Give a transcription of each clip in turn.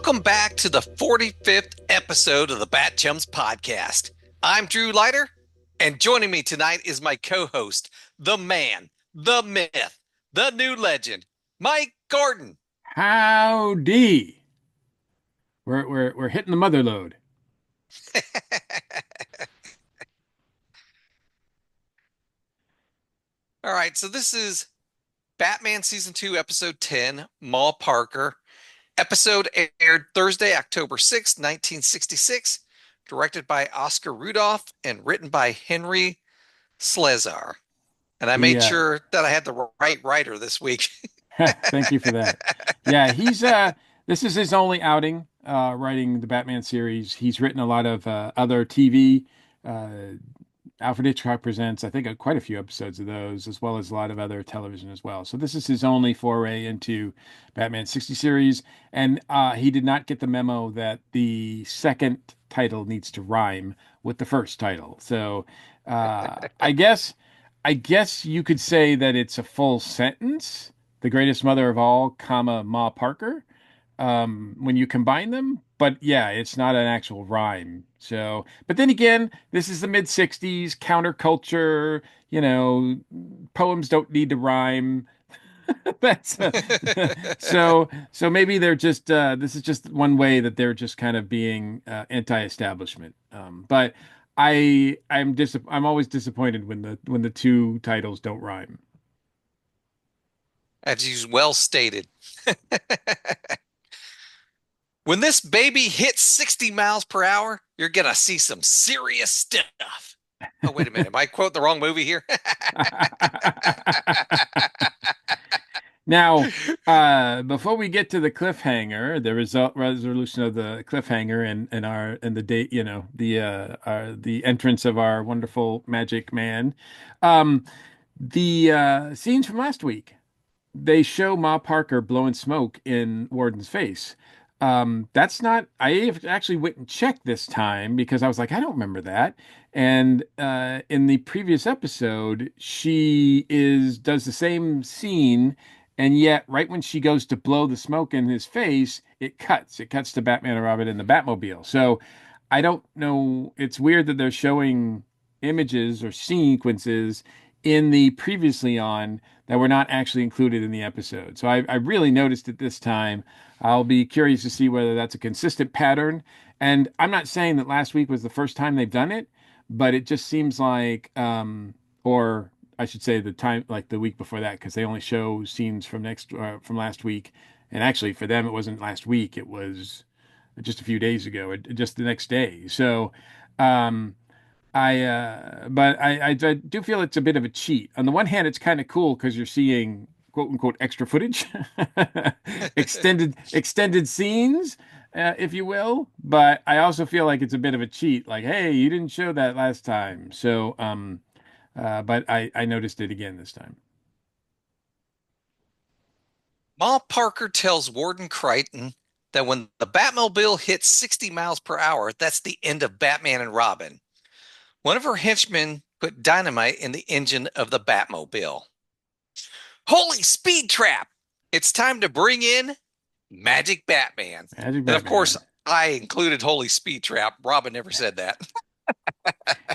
Welcome back to the 45th episode of the BatChums podcast. I'm Drew Leiter, and joining me tonight is my co-host, the man, the myth, the new legend, Mike Gordon. Howdy. We're hitting the mother load. All right, so this is Batman Season 2, Episode 10, Ma Parker. Episode aired Thursday, October 6th, 1966, directed by Oscar Rudolph and written by Henry Slezar. And I He made sure that I had the right writer this week. Thank you for that. Yeah, he's this is his only outing writing the Batman series. He's written a lot of other TV. Alfred Hitchcock Presents, I think, quite a few episodes of those, as well as a lot of other television as well. So this is his only foray into Batman 60 series, and he did not get the memo that the second title needs to rhyme with the first title. So I guess you could say that it's a full sentence, the greatest mother of all, comma, Ma Parker, when you combine them. But yeah, it's not an actual rhyme. So, but then again, this is the mid 60s, counterculture, poems don't need to rhyme. That's so maybe they're just this is just one way that they're just kind of being anti-establishment. But I'm always disappointed when the two titles don't rhyme. As you well stated. When this baby hits 60 miles per hour, you're going to see some serious stuff. Oh, wait a minute. Am I quoting the wrong movie here? Now, before we get to the cliffhanger, the resolution of the cliffhanger and the date, the entrance of our wonderful magic man, um, the scenes from last week, they show Ma Parker blowing smoke in Warden's face. That's not, I actually went and checked this time because I was like, I don't remember that. And in the previous episode, does the same scene, and yet right when she goes to blow the smoke in his face, it cuts. It cuts to Batman and Robin in the Batmobile. So I don't know. It's weird that they're showing images or sequences in the previously on that were not actually included in the episode. So I really noticed it this time. I'll be curious to see whether that's a consistent pattern. And I'm not saying that last week was the first time they've done it, but it just seems like, or I should say the time, like the week before that, because they only show scenes from last week. And actually, for them, it wasn't last week; it was just a few days ago, just the next day. So, um, but I do feel it's a bit of a cheat. On the one hand, it's kind of cool because you're seeing quote unquote extra footage, extended scenes, if you will. But I also feel like it's a bit of a cheat. Like, hey, you didn't show that last time. So, but I noticed it again this time. Ma Parker tells Warden Crichton that when the Batmobile hits 60 miles per hour, that's the end of Batman and Robin. One of her henchmen put dynamite in the engine of the Batmobile. Holy speed trap! It's time to bring in Magic Batman. Magic And of course, Batman. I included Holy Speed Trap. Robin never said that.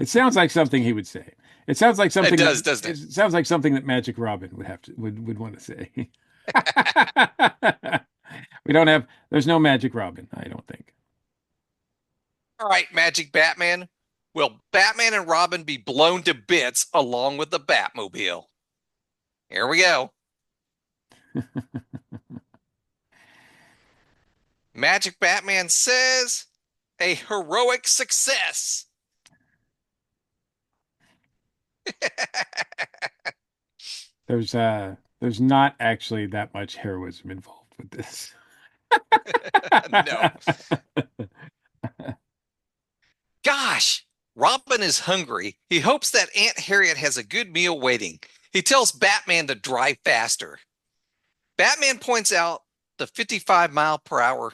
It sounds like something he would say. It sounds like It something that does, doesn't it it? sounds like something that Magic Robin would want to say. We don't have, there's no Magic Robin, I don't think. All right, Magic Batman. Will Batman and Robin be blown to bits along with the Batmobile? Here we go. Magic Batman says a heroic success. There's not actually that much heroism involved with this. No. Gosh, Robin is hungry. He hopes that Aunt Harriet has a good meal waiting. He tells Batman to drive faster. Batman points out the 55 mile per hour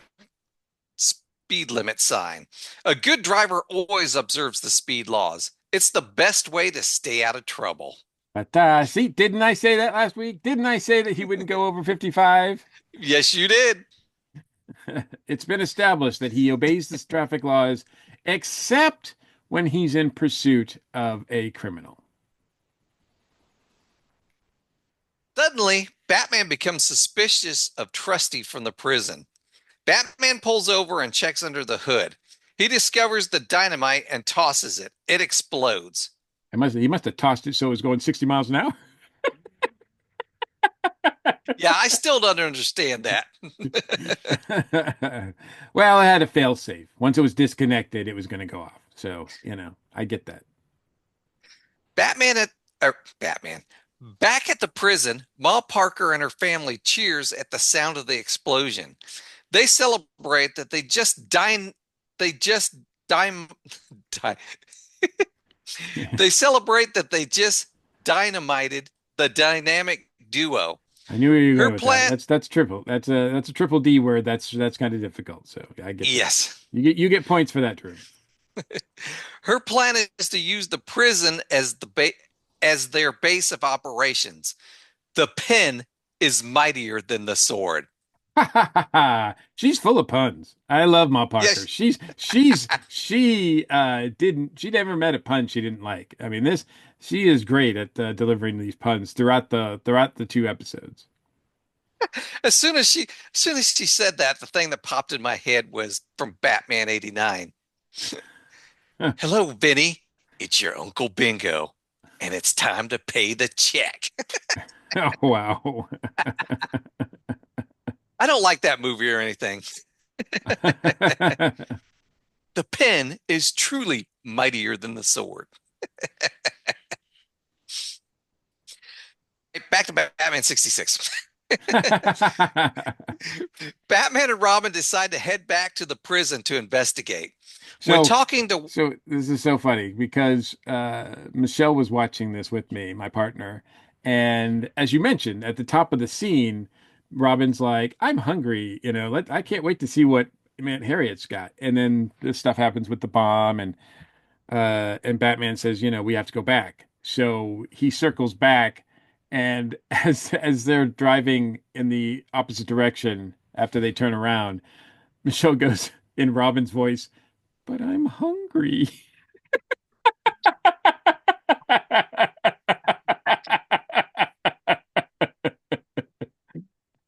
speed limit sign. A good driver always observes the speed laws. It's the best way to stay out of trouble. But see, didn't I say that last week? Didn't I say that he wouldn't go over 55? Yes, you did. It's been established that he obeys the traffic laws except when he's in pursuit of a criminal. Suddenly, Batman becomes suspicious of Trusty from the prison. Batman pulls over and checks under the hood. He discovers the dynamite and tosses it. It explodes. He must have tossed it so it was going 60 miles an hour. Yeah, I still don't understand that. Well, it had a fail safe. Once it was disconnected, it was going to go off. So, I get that. Batman at Batman. Back at the prison, Ma Parker and her family cheers at the sound of the explosion. They celebrate that they just dime di- they celebrate that they just dynamited the dynamic duo. I knew where you were Her going with that. plan That's triple. That's a triple D word. That's kind of difficult. So I get that. Yes. You get points for that, Drew. Her plan is to use the prison as as their base of operations. The pen is mightier than the sword. She's full of puns. I love Ma Parker. Yes. She never met a pun she didn't like. I mean, this she is great at delivering these puns throughout the two episodes. As soon as she said that, the thing that popped in my head was from Batman 89. Hello, Vinny. It's your Uncle Bingo, and it's time to pay the check. Oh wow. I don't like that movie or anything. The pen is truly mightier than the sword. Back to Batman 66. Batman and Robin decide to head back to the prison to investigate. When So, talking to so this is so funny because Michelle was watching this with me, my partner, and as you mentioned at the top of the scene, Robin's like, "I'm hungry, I can't wait to see what Aunt Harriet's got." And then this stuff happens with the bomb, and Batman says, "We have to go back." So he circles back, and as they're driving in the opposite direction after they turn around, Michelle goes in Robin's voice, but I'm hungry.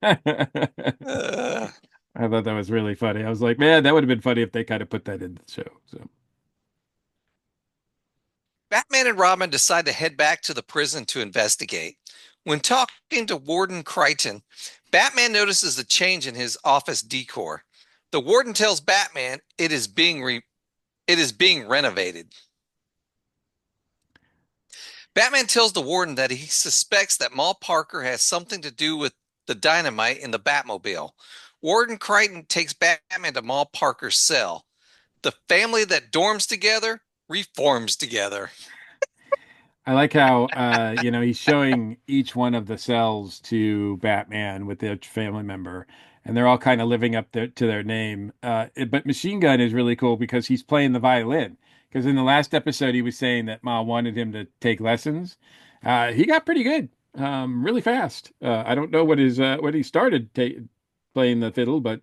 uh, I thought that was really funny. I was like, man, that would have been funny if they kind of put that in the show. So, Batman and Robin decide to head back to the prison to investigate. When talking to Warden Crichton, Batman notices a change in his office decor. The warden tells Batman it is being renovated. Batman tells the warden that he suspects that Ma Parker has something to do with the dynamite in the Batmobile. Warden Crichton takes Batman to Ma Parker's cell. The family that dorms together reforms together. I like how he's showing each one of the cells to Batman with their family member, and they're all kind of living up to their name. But Machine Gun is really cool because he's playing the violin. Because in the last episode, he was saying that Ma wanted him to take lessons. He got pretty good, really fast. I don't know what he started playing the fiddle, but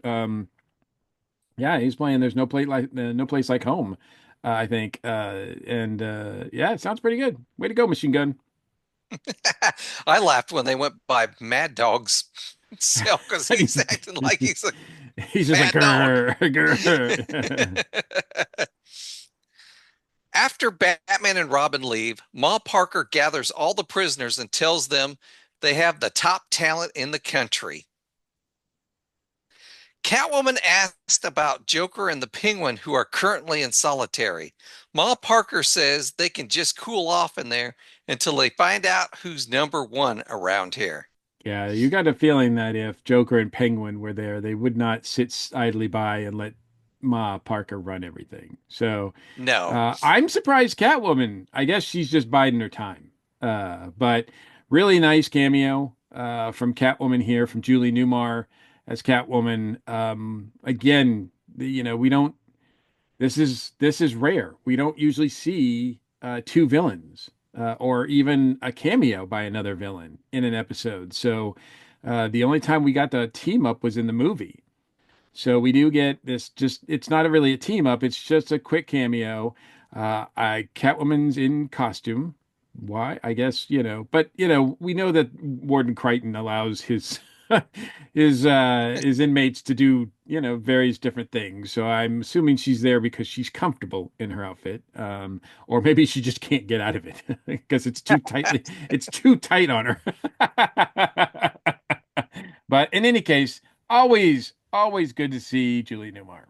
yeah, he's playing. There's no place like home. I think, and yeah, it sounds pretty good. Way to go, Machine Gun. I laughed when they went by Mad Dog's cell because And he's he's acting like he's a he's just like mad dog. grr, grr. After Batman and Robin leave, Ma Parker gathers all the prisoners and tells them they have the top talent in the country. Catwoman asked about Joker and the Penguin, who are currently in solitary. Ma Parker says they can just cool off in there until they find out who's number one around here. Yeah, you got a feeling that if Joker and Penguin were there, they would not sit idly by and let Ma Parker run everything. So No. I'm surprised Catwoman. I guess she's just biding her time. But really nice cameo from Catwoman here, from Julie Newmar as Catwoman. Again, we don't. This is rare. We don't usually see two villains or even a cameo by another villain in an episode. So the only time we got the team up was in the movie. So we do get this just it's not really a team up, it's just a quick cameo. Catwoman's in costume. Why? I guess, but we know that Warden Crichton allows his his inmates to do, various different things. So I'm assuming she's there because she's comfortable in her outfit. Or maybe she just can't get out of it because it's too tight on her. But in any case, always good to see Julie Newmar.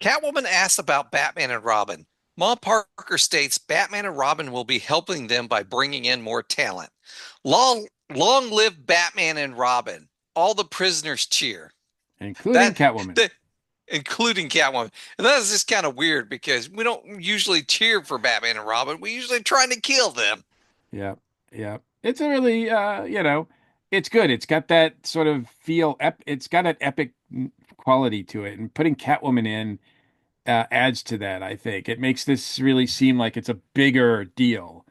Catwoman asks about Batman and Robin. Ma Parker states Batman and Robin will be helping them by bringing in more talent. Long live Batman and Robin. All the prisoners cheer. Including That, Catwoman. that including Catwoman. And that is just kind of weird because we don't usually cheer for Batman and Robin. We usually trying to kill them. Yeah, yeah. It's a really, it's good. It's got that sort of it's got an epic quality to it, and putting Catwoman in adds to that. I think it makes this really seem like it's a bigger deal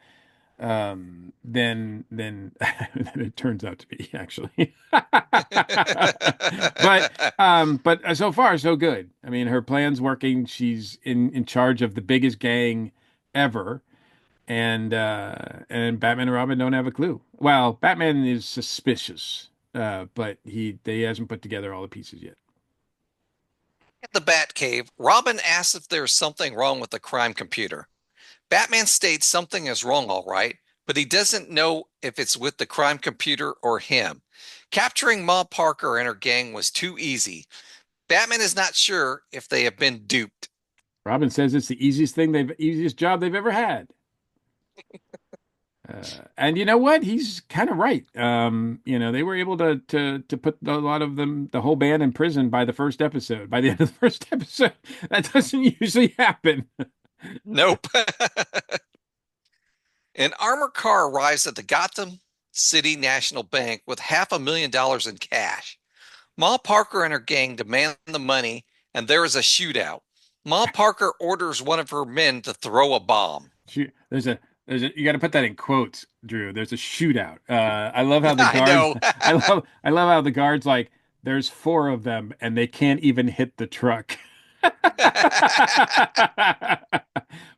than than it turns out to be, actually. But so far so good. I mean, her plan's working. She's in charge of the biggest gang ever, and Batman and Robin don't have a clue. Well, Batman is suspicious, but he hasn't put together all the pieces yet. At the Batcave, Robin asks if there's something wrong with the crime computer. Batman states something is wrong, all right, but he doesn't know if it's with the crime computer or him. Capturing Ma Parker and her gang was too easy. Batman is not sure if they have been duped. Robin says it's the easiest job they've ever had. And you know what? He's kind of right. They were able to put a lot of them, the whole band in prison by the first episode. By the end of the first episode, that doesn't usually happen. Nope. An armored car arrives at the Gotham City National Bank with $500,000 in cash. Ma Parker and her gang demand the money, and there is a shootout. Ma Parker orders one of her men to throw a bomb. Shoot, you got to put that in quotes, Drew. There's a shootout. I love how the I guards. know. I love how the guards like. There's four of them, and they can't even hit the truck.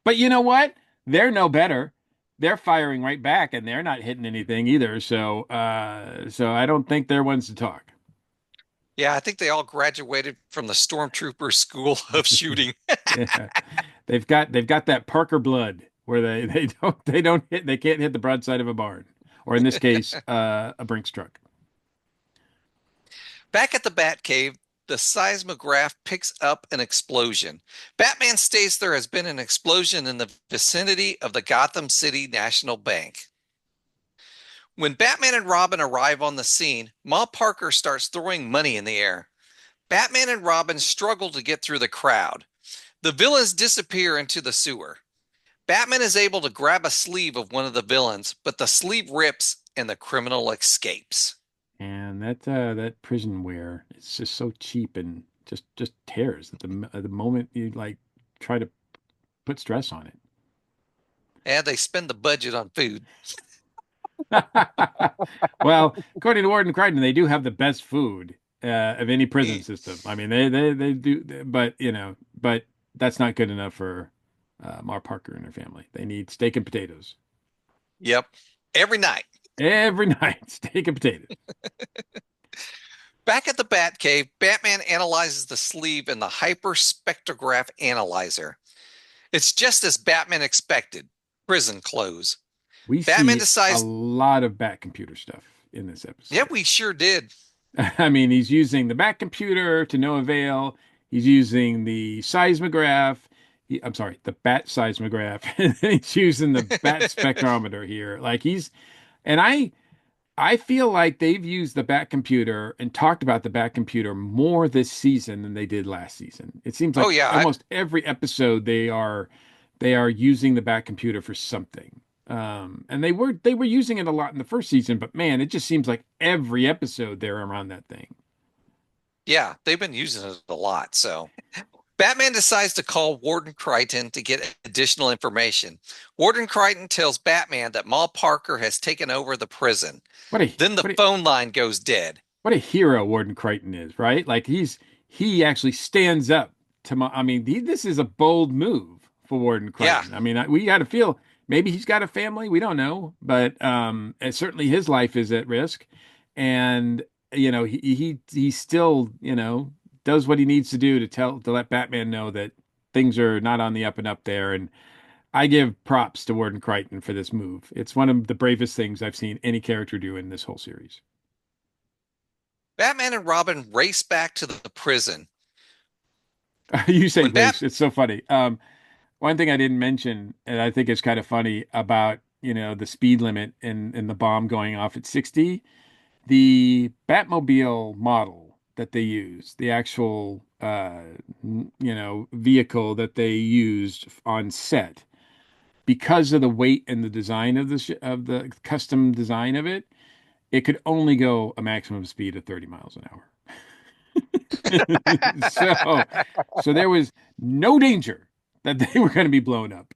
But you know what? They're no better. They're firing right back, and they're not hitting anything either. So I don't think they're ones to talk. Yeah, I think they all graduated from the Stormtrooper School of Shooting. Yeah. They've got that Parker blood where they can't hit the broadside of a barn, or in this case, a Brinks truck. Back at the Batcave, the seismograph picks up an explosion. Batman states there has been an explosion in the vicinity of the Gotham City National Bank. When Batman and Robin arrive on the scene, Ma Parker starts throwing money in the air. Batman and Robin struggle to get through the crowd. The villains disappear into the sewer. Batman is able to grab a sleeve of one of the villains, but the sleeve rips and the criminal escapes. And that prison wear, it's just so cheap and just tears at the moment you like try to put stress on And they spend the budget on food. it. Well, according to Warden Crichton, they do have the best food of any prison system. I mean, they do, but that's not good enough for Mar Parker and her family. They need steak and potatoes Yep. Every night. every night. Steak and potatoes. Back at the Batcave, Batman analyzes the sleeve in the hyperspectrograph analyzer. It's just as Batman expected. Prison clothes. We Batman see a decides, lot of Bat computer stuff in this yeah, episode. we sure did. I mean, he's using the Bat computer to no avail. He's using the seismograph. I'm sorry, the Bat seismograph. And then he's using the Bat spectrometer here. And I feel like they've used the Bat computer and talked about the Bat computer more this season than they did last season. It seems Oh like yeah, almost every episode they are using the Bat computer for something. And they were using it a lot in the first season, but man, it just seems like every episode they're around that thing. yeah, they've been using it a lot. So Batman decides to call Warden Crichton to get additional information. Warden Crichton tells Batman that Ma Parker has taken over the prison. What a Then the what a phone line goes dead. what a hero Warden Crichton is, right? Like he actually stands up to I mean, this is a bold move for Warden Yeah. Crichton. I mean, we got to feel maybe he's got a family, we don't know, but certainly his life is at risk, and he still does what he needs to do to let Batman know that things are not on the up and up there, and I give props to Warden Crichton for this move. It's one of the bravest things I've seen any character do in this whole series. Batman and Robin race back to the prison. You say When Bat race. It's so funny. One thing I didn't mention, and I think is kind of funny about, the speed limit and the bomb going off at 60, the Batmobile model that they used, the actual, vehicle that they used on set, because of the weight and the design of of the custom design of it, it could only go a maximum speed of 30 miles an hour. So, so there was no danger that they were going to be blown up.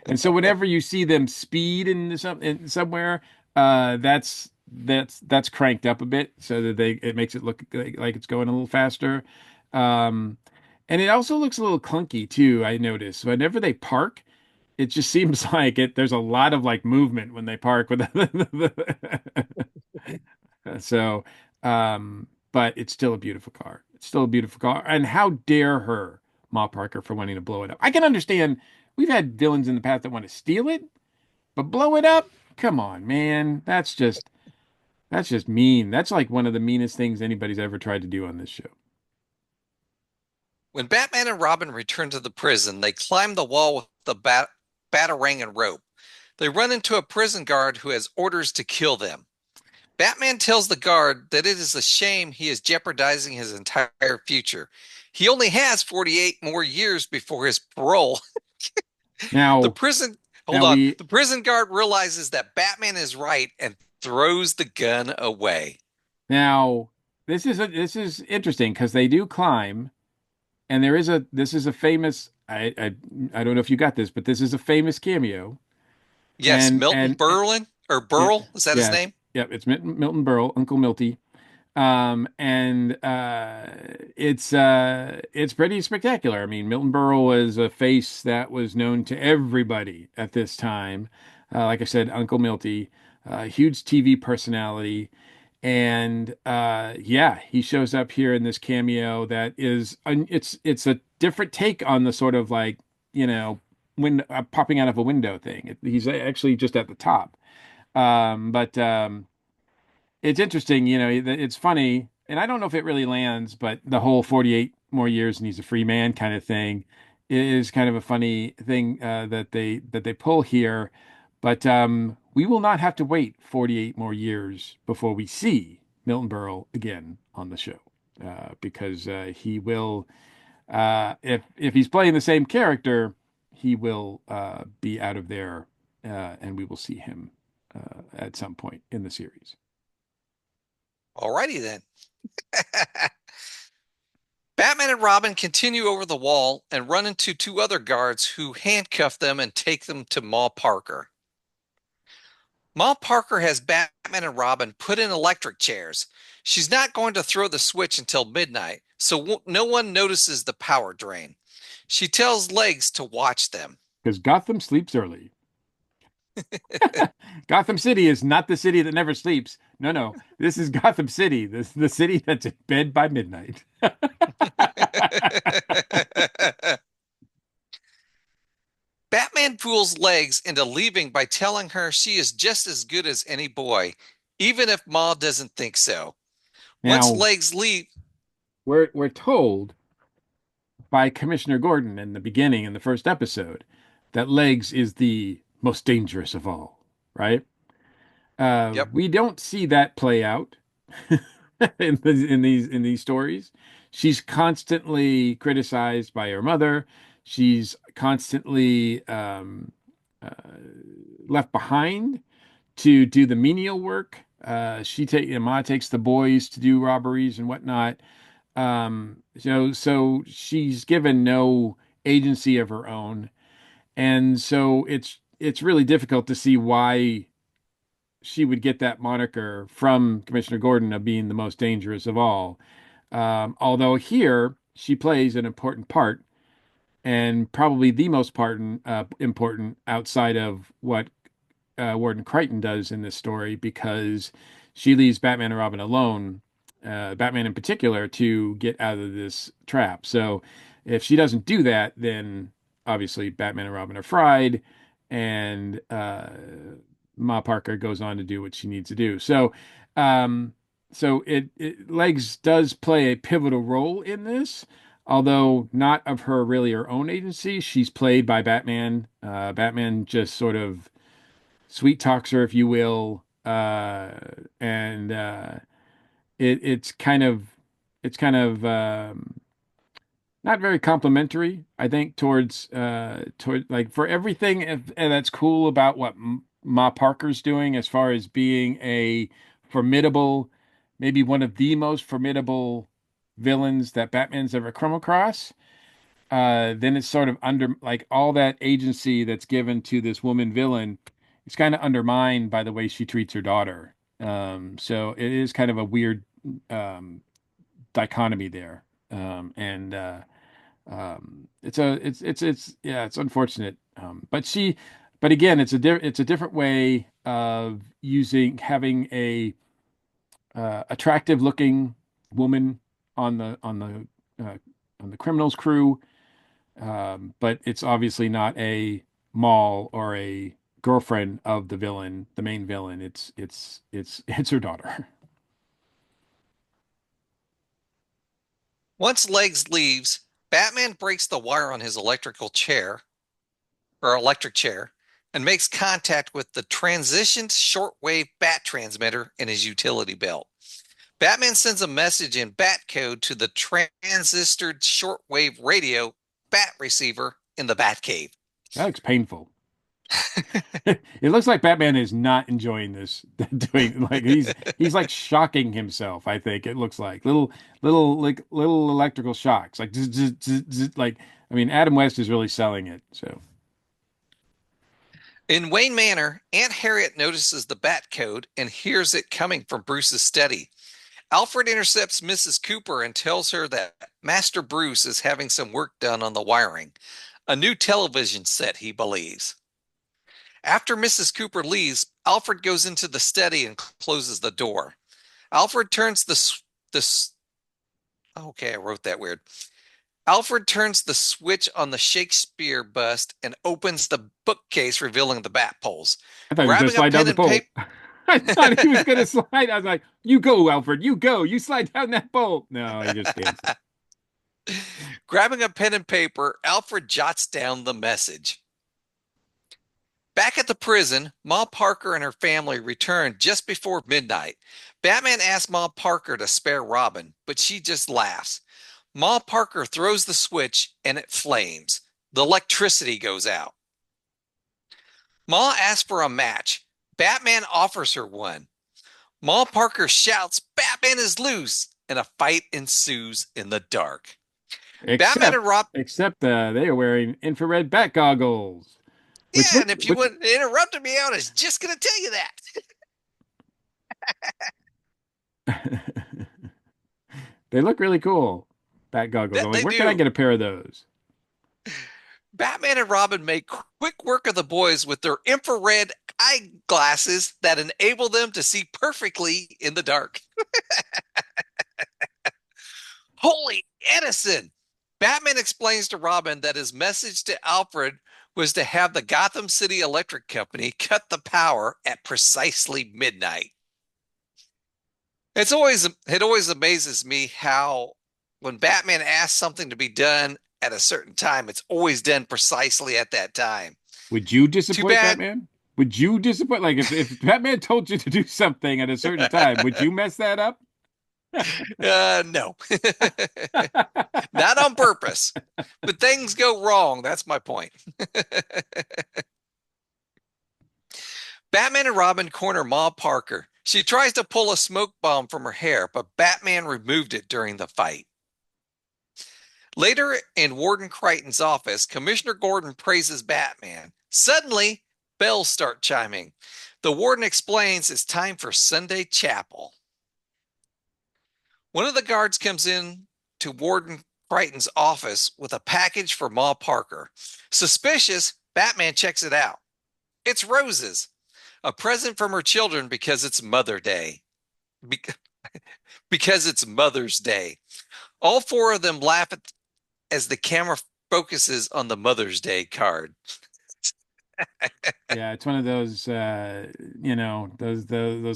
And so whenever you see them speed in somewhere, that's cranked up a bit so that it makes it look like it's going a little faster. Um, and it also looks a little clunky too, I noticed. Whenever they park, it just seems like there's a lot of like movement when they park with so, but it's still a beautiful car. It's still a beautiful car. And how dare her, Ma Parker, for wanting to blow it up? I can understand we've had villains in the past that want to steal it, but blow it up? Come on, man. That's just mean. That's like one of the meanest things anybody's ever tried to do on this show. when Batman and Robin return to the prison, they climb the wall with the batarang and rope. They run into a prison guard who has orders to kill them. Batman tells the guard that it is a shame he is jeopardizing his entire future. He only has 48 more years before his parole. The Now, prison, hold now on, we the prison guard realizes that Batman is right and throws the gun away. now this is interesting because they do climb, and this is a famous I don't know if you got this, but this is a famous cameo. Yes, And Milton and Berlin or Yeah, Burl, is that his yeah, name? yeah. It's Milton Berle, Uncle Milty. And it's pretty spectacular. I mean, Milton Berle was a face that was known to everybody at this time. Like I said, Uncle Milty, huge TV personality. And yeah, he shows up here in this cameo that is it's a different take on the sort of like, you know, when popping out of a window thing. He's actually just at the top. But it's interesting, it's funny, and I don't know if it really lands, but the whole 48 more years and he's a free man kind of thing is kind of a funny thing that they pull here. But we will not have to wait 48 more years before we see Milton Berle again on the show, because he will, if he's playing the same character, he will be out of there, and we will see him at some point in the series. Alrighty then. Batman and Robin continue over the wall and run into two other guards who handcuff them and take them to Ma Parker. Ma Parker has Batman and Robin put in electric chairs. She's not going to throw the switch until midnight, so no one notices the power drain. She tells Legs to watch them. Because Gotham sleeps early. Gotham City is not the city that never sleeps. No, no. This is Gotham City, the city that's in bed by midnight. Batman fools Legs into leaving by telling her she is just as good as any boy, even if Ma doesn't think so. Once Now, Legs leave, we're told by Commissioner Gordon in the beginning in the first episode that Legs is the most dangerous of all, right? yep, We don't see that play out in these stories. She's constantly criticized by her mother. She's constantly uh, left behind to do the menial work. Ma takes the boys to do robberies and whatnot. So she's given no agency of her own, and so it's really difficult to see why she would get that moniker from Commissioner Gordon of being the most dangerous of all. Although here she plays an important part and probably the most important outside of what Warden Crichton does in this story because she leaves Batman and Robin alone, Batman in particular, to get out of this trap. So if she doesn't do that, then obviously Batman and Robin are fried, and Ma Parker goes on to do what she needs to do. Um, Legs does play a pivotal role in this. Although not of her really her own agency, she's played by Batman. Batman just sort of sweet talks her, if you will, and it's kind of not very complimentary, I think, toward like for everything and that's cool about what Ma Parker's doing as far as being a formidable, maybe one of the most formidable villains that Batman's ever come across. Then it's sort of under like all that agency that's given to this woman villain. It's kind of undermined by the way she treats her daughter. So it is kind of a weird um, dichotomy there. And it's yeah, it's unfortunate. But again, it's a different way of having a attractive looking woman on uh, the criminals crew, but it's obviously not a Maul or a girlfriend of the villain, the main villain. It's her daughter. Once Legs leaves, Batman breaks the wire on his electric chair and makes contact with the transitioned shortwave bat transmitter in his utility belt. Batman sends a message in bat code to the transistored shortwave radio bat receiver in the Batcave. That looks painful. It looks like Batman is not enjoying this. Doing like he's like shocking himself. I think it looks like little electrical shocks. Like like I mean, Adam West is really selling it. So In Wayne Manor, Aunt Harriet notices the bat code and hears it coming from Bruce's study. Alfred intercepts Mrs. Cooper and tells her that Master Bruce is having some work done on the wiring. A new television set, he believes. After Mrs. Cooper leaves, Alfred goes into the study and closes the door. Alfred turns the okay, I wrote that weird. Alfred turns the switch on the Shakespeare bust and opens the bookcase, revealing the bat poles. I thought he was going to Grabbing a slide down pen the and pole. paper, I thought he was going to slide. I was like, "You go, Alfred. You go. You slide down that pole." No, he just dancing. grabbing a pen and paper, Alfred jots down the message. Back at the prison, Ma Parker and her family return just before midnight. Batman asks Ma Parker to spare Robin, but she just laughs. Ma Parker throws the switch and it flames. The electricity goes out. Ma asks for a match. Batman offers her one. Ma Parker shouts, "Batman is loose!" and a fight ensues in the dark. Batman Except, and Rob, they are wearing infrared bat goggles, which yeah, look, and if you which wouldn't interrupted me, I was just going to tell you that. they look really cool. Bat goggles. I'm like, They where can I do. get a pair of those? Batman and Robin make quick work of the boys with their infrared eyeglasses that enable them to see perfectly in the dark. Holy Edison! Batman explains to Robin that his message to Alfred was to have the Gotham City Electric Company cut the power at precisely midnight. It always amazes me how when Batman asks something to be done at a certain time, it's always done precisely at that time. Would you Too disappoint bad. Batman? Would you disappoint? Like if Batman told you to do something at a certain time, would you mess that up? No, not on purpose, but things go wrong. That's my point. Batman and Robin corner Ma Parker. She tries to pull a smoke bomb from her hair, but Batman removed it during the fight. Later in Warden Crichton's office, Commissioner Gordon praises Batman. Suddenly, bells start chiming. The warden explains it's time for Sunday chapel. One of the guards comes in to Warden Crichton's office with a package for Ma Parker. Suspicious, Batman checks it out. It's roses, a present from her children because it's Mother Day. Be- because it's Mother's Day. All four of them laugh as the camera focuses on the Mother's Day card. Yeah, it's one of those, those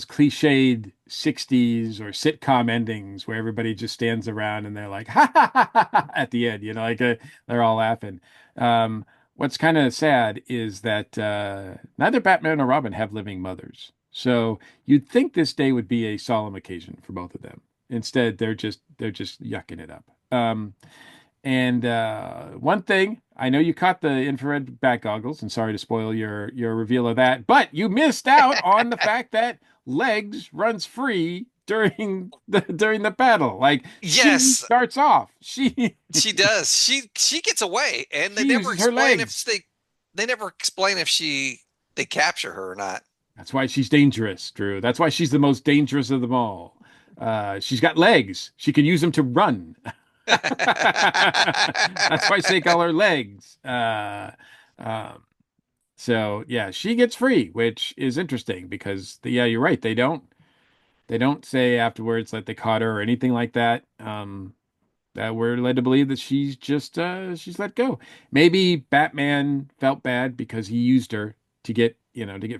cliched '60s or sitcom endings where everybody just stands around and they're like, ha ha ha ha, ha," at the end, they're all laughing. What's kind of sad is that neither Batman or Robin have living mothers. So you'd think this day would be a solemn occasion for both of them. Instead, they're just yucking it up. And one thing, I know you caught the infrared bat goggles, and sorry to spoil your reveal of that, but you missed out on the fact that Legs runs free during the battle. Like she Yes, starts off, she she does. She gets away, and she uses her legs. they never explain if they capture her or not. That's why she's dangerous, Drew. That's why she's the most dangerous of them all. She's got legs. She can use them to run. That's why they call her legs. Um, so yeah, she gets free, which is interesting because yeah, you're right. They don't say afterwards that they caught her or anything like that. That we're led to believe that she's let go. Maybe Batman felt bad because he used her to get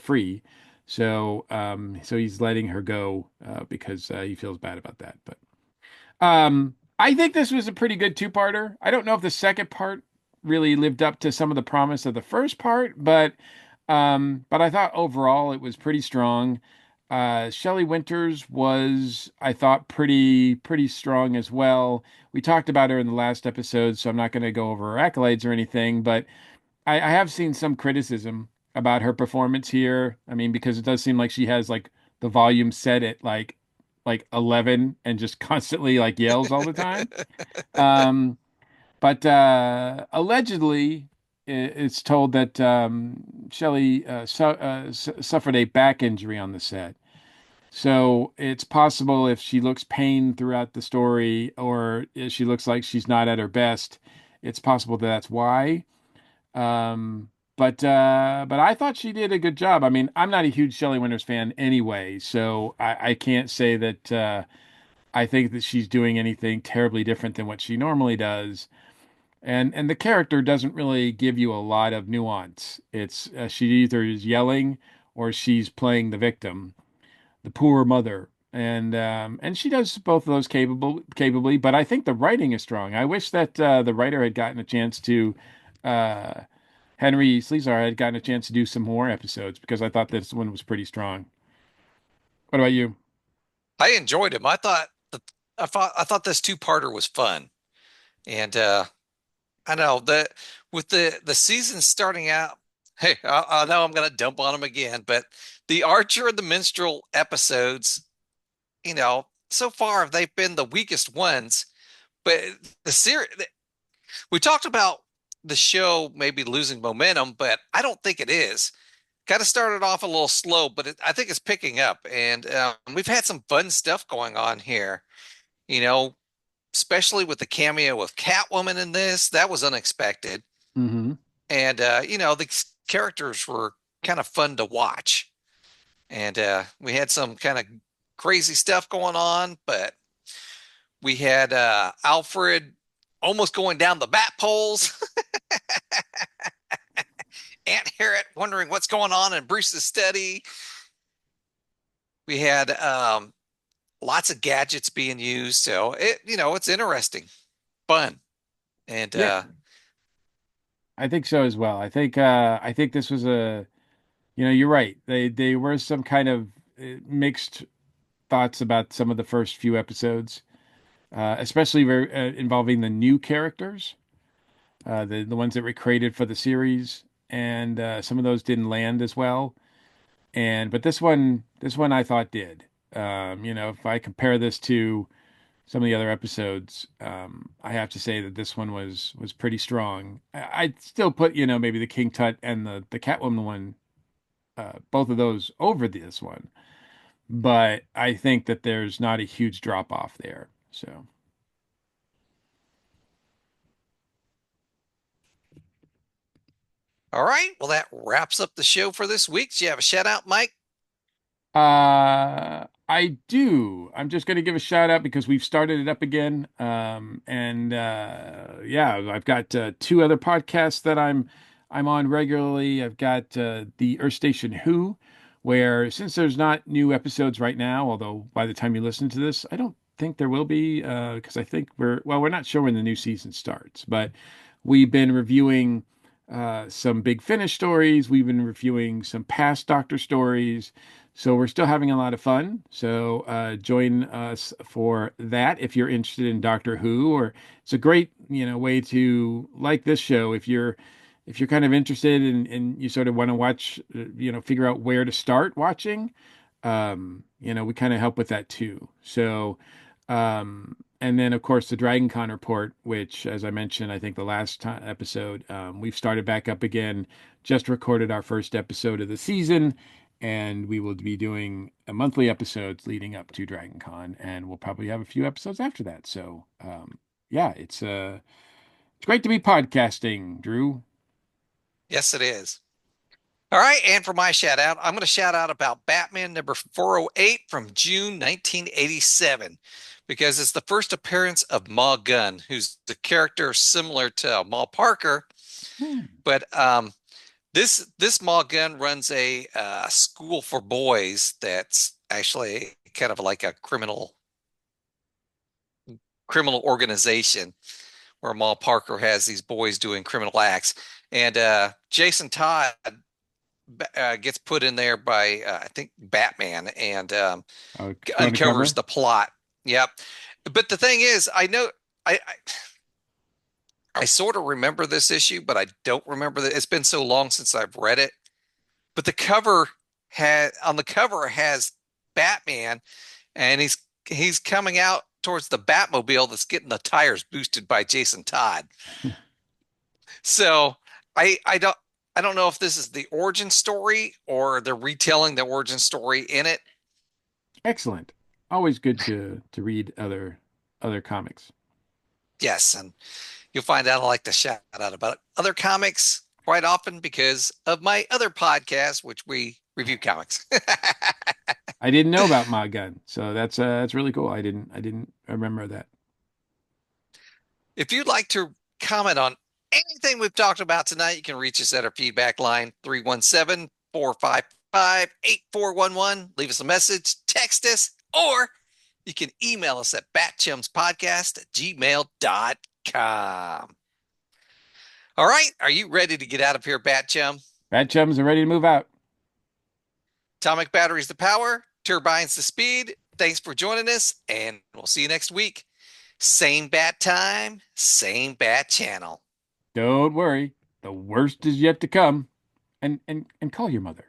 free. So he's letting her go because he feels bad about that. But I think this was a pretty good two-parter. I don't know if the second part really lived up to some of the promise of the first part, but I thought overall it was pretty strong. Shelley Winters was, I thought, pretty strong as well. We talked about her in the last episode, so I'm not going to go over her accolades or anything, but I have seen some criticism about her performance here. I mean, because it does seem like she has like the volume set at like 11 and just constantly like yells all the time. Um, but allegedly, it's told that Shelley suffered a back injury on the set. So it's possible if she looks pain throughout the story or if she looks like she's not at her best, it's possible that that's why. But I thought she did a good job. I mean, I'm not a huge Shelley Winters fan anyway, so I can't say that I think that she's doing anything terribly different than what she normally does. And the character doesn't really give you a lot of nuance. It's she either is yelling or she's playing the victim, the poor mother. And she does both of those capably, but I think the writing is strong. I wish that the writer had gotten a chance to uh, Henry Sleezar had gotten a chance to do some more episodes because I thought this one was pretty strong. What about you? I enjoyed him. I thought this two-parter was fun, and I know that with the season starting out. Hey, I know I'm going to dump on them again, but the Archer and the Minstrel episodes, so far they've been the weakest ones. But the series, we talked about the show maybe losing momentum, but I don't think it is. Kind of started off a little slow, but I think it's picking up, and we've had some fun stuff going on here. You know, especially with the cameo of Catwoman in this, that was unexpected, Mm-hmm. and the characters were kind of fun to watch, and we had some kind of crazy stuff going on, but we had Alfred almost going down the bat poles. Aunt Harriet wondering what's going on in Bruce's study. We had lots of gadgets being used, so it's interesting, fun, and Yeah, I think so as well. I think this was you're right. They were some kind of mixed thoughts about some of the first few episodes, especially involving the new characters, the ones that were created for the series, and some of those didn't land as well. But this one I thought did. If I compare this to some of the other episodes, I have to say that this one was pretty strong. I'd still put, maybe the King Tut and the Catwoman one. both of those over this one, but I think that there's not a huge drop off there. So, All right. Well, that wraps up the show for this week. Do you have a shout out, Mike? I do. I'm just going to give a shout out because we've started it up again. And yeah, I've got two other podcasts that I'm on regularly. I've got the Earth Station Who, where since there's not new episodes right now, although by the time you listen to this, I don't think there will be because I think we're not sure when the new season starts, but we've been reviewing some Big Finish stories. We've been reviewing some past Doctor stories. So we're still having a lot of fun. So join us for that if you're interested in Doctor Who, or it's a great, way to like this show if you're kind of interested and you sort of want to watch, figure out where to start watching. We kind of help with that too. So, and then of course the Dragon Con report, which, as I mentioned, I think the last episode, we've started back up again. Just recorded our first episode of the season, and we will be doing a monthly episodes leading up to Dragon Con, and we'll probably have a few episodes after that. So, yeah, it's great to be podcasting, Drew. Yes, it is. All right. And for my shout out, I'm going to shout out about Batman number 408 from June 1987 because it's the first appearance of Ma Gunn, who's a character similar to Ma Parker. Hmm. But this Ma Gunn runs a school for boys that's actually kind of like a criminal organization where Ma Parker has these boys doing criminal acts. And Jason Todd gets put in there by I think Batman and Going to uncovers cover? the plot. Yep. But the thing is, I know I sort of remember this issue, but I don't remember that. It's been so long since I've read it. But the cover has Batman, and he's coming out towards the Batmobile that's getting the tires boosted by Jason Todd. So I don't know if this is the origin story or they're retelling the origin story in it. Excellent. Always good to read other comics. Yes, and you'll find out I like to shout out about other comics quite often because of my other podcast, which we review comics. I didn't know about Ma Gun, so that's really cool. I didn't remember that. If you'd like to comment on anything we've talked about tonight, you can reach us at our feedback line 317-455-8411. Leave us a message, text us, or you can email us at batchumspodcast@gmail.com. All right, are you ready to get out of here, BatChum? BatChums are ready to move out. Atomic batteries the power, turbines the speed. Thanks for joining us, and we'll see you next week. Same bat time, same bat channel. Don't worry, the worst is yet to come. And call your mother.